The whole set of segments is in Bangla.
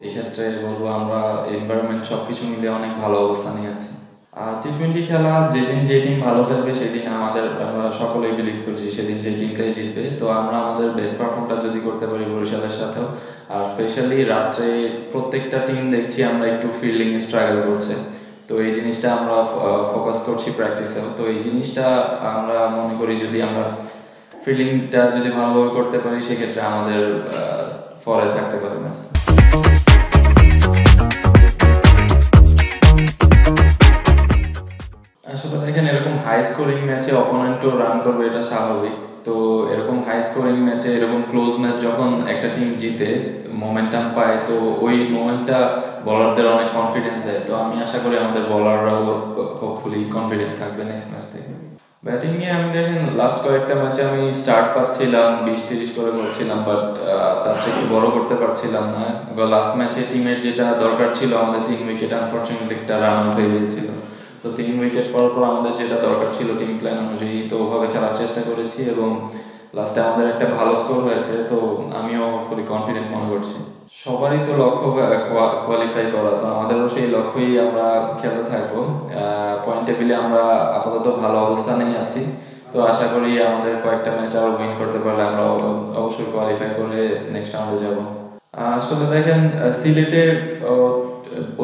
এক্ষেত্রে বলবো আমরা এনভায়রনমেন্ট সবকিছু মিলিয়ে অনেক ভালো অবস্থানে আছি। টি-20 খেলা যেদিন যে টিম ভালো খেলবে সেদিন আমরা সকলেই বিলিভ করছি সেদিন সেই টিমটাই জিতবে। তো আমরা আমাদের বেস্ট পারফর্মটা যদি করতে পারি বরিশালের সাথেও, আর স্পেশালি রাত্রে প্রত্যেকটা টিম দেখছি আমরা একটু ফিল্ডিং স্ট্রাগল করছে। তো এই জিনিসটা আমরা ফোকাস করছি প্র্যাকটিসেও। তো এই জিনিসটা আমরা মনে করি যদি আমরা ফিল্ডিংটা যদি ভালোভাবে করতে পারি সেক্ষেত্রে আমাদের ফরে থাকতে পারে ম্যাচ। আসলে দেখেন এরকম হাই স্কোরিং ম্যাচে অপোনেন্টও রান করবে এটা স্বাভাবিক। তো এরকম হাই স্কোরিং ম্যাচে এরকম ক্লোজ ম্যাচ যখন একটা টিম জিতে মোমেন্টাম পায়, তো ওই মোমেন্টটা বলারদের অনেক কনফিডেন্স দেয়। তো আমি আশা করি আমাদের বলাররাও হোপফুলি কনফিডেন্ট থাকবে নেক্সট ম্যাচ থেকে। ব্যাটিংয়ে আমি দেখেন লাস্ট কয়েকটা ম্যাচে আমি স্টার্ট পাচ্ছিলাম, 20-30 করে করছিলাম, বাট তার চেয়ে একটু বড় করতে পারছিলাম না। লাস্ট ম্যাচে টিমের যেটা দরকার ছিল আমাদের 3 উইকেট আনফর্চুনেটলি একটা রান আউট হয়ে গিয়েছিল। তো 3 উইকেট পর আমাদের যেটা দরকার ছিল টিম প্ল্যান অনুযায়ী, তো ওভাবে খেলার চেষ্টা করেছি এবং লাস্টে আমাদের একটা ভালো স্কোর হয়েছে। তো আমিও ফুলি কনফিডেন্ট মনে করছি। সবারই তো লক্ষ্য কোয়ালিফাই করা, তো আমাদেরও সেই লক্ষ্যই আমরা খেলতে থাকবো। পয়েন্ট টেবিলে আমরা আপাতত ভালো অবস্থানেই আছি। তো আশা করি আমাদের কয়েকটা ম্যাচ আরও উইন করতে পারলে আমরা অবশ্যই কোয়ালিফাই করে নেক্সট রাউন্ডে যাব। আসলে দেখেন সিলেটে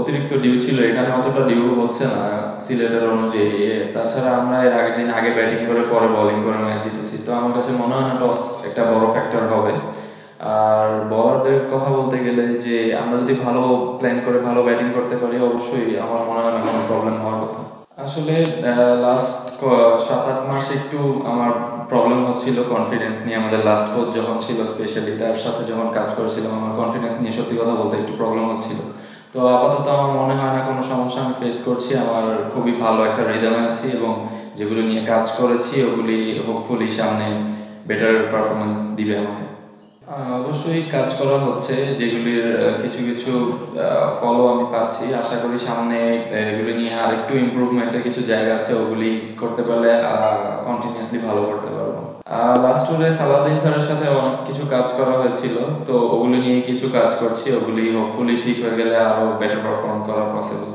অতিরিক্ত ডিউ ছিল, এখানে অতটা ডিউ হচ্ছে না সিলেটের অনুযায়ী। তাছাড়া আমরা এর আগের দিন আগে ব্যাটিং করে পরে বোলিং করে ম্যাচ জিতেছি। তো আমার কাছে মনে হয় না টস একটা বড় ফ্যাক্টর হবে। আর বলারদের কথা বলতে গেলে যে আমরা যদি ভালো প্ল্যান করে ভালো ব্যাটিং করতে পারি অবশ্যই আমার মনে হয় না কোনো প্রবলেম হওয়ার কথা। আসলে লাস্ট 7-8 মাস একটু আমার প্রবলেম হচ্ছিল কনফিডেন্স নিয়ে। আমাদের লাস্ট কোচ যখন ছিল স্পেশালি তার সাথে যখন কাজ করেছিলাম আমার কনফিডেন্স নিয়ে সত্যি কথা বলতে একটু প্রবলেম হচ্ছিল। তো আপাতত আমার মনে হয় না কোনো সমস্যা আমি ফেস করছি। আমার খুবই ভালো একটা রিদমে আছি এবং যেগুলো নিয়ে কাজ করেছি ওগুলি হোপফুলি সামনে বেটার পারফরমেন্স দিবে আমাকে। অবশ্যই কাজ করা হচ্ছে, যেগুলির কিছু কিছু ফলো আমি পাচ্ছি। আশা করি সামনে এগুলি নিয়ে আরেকটু ইমপ্রুভমেন্টের কিছু জায়গা আছে, ওগুলি করতে পারলে কন্টিনিউয়াসলি ভালো করতে পারবো। লাস্ট টুরে সালাউদ্দিন স্যারের সাথে অনেক কিছু কাজ করা হয়েছিল, তো ওগুলি নিয়ে কিছু কাজ করছি। ওগুলি হোপফুলি ঠিক হয়ে গেলে আরও বেটার পারফর্ম করা পসিবল।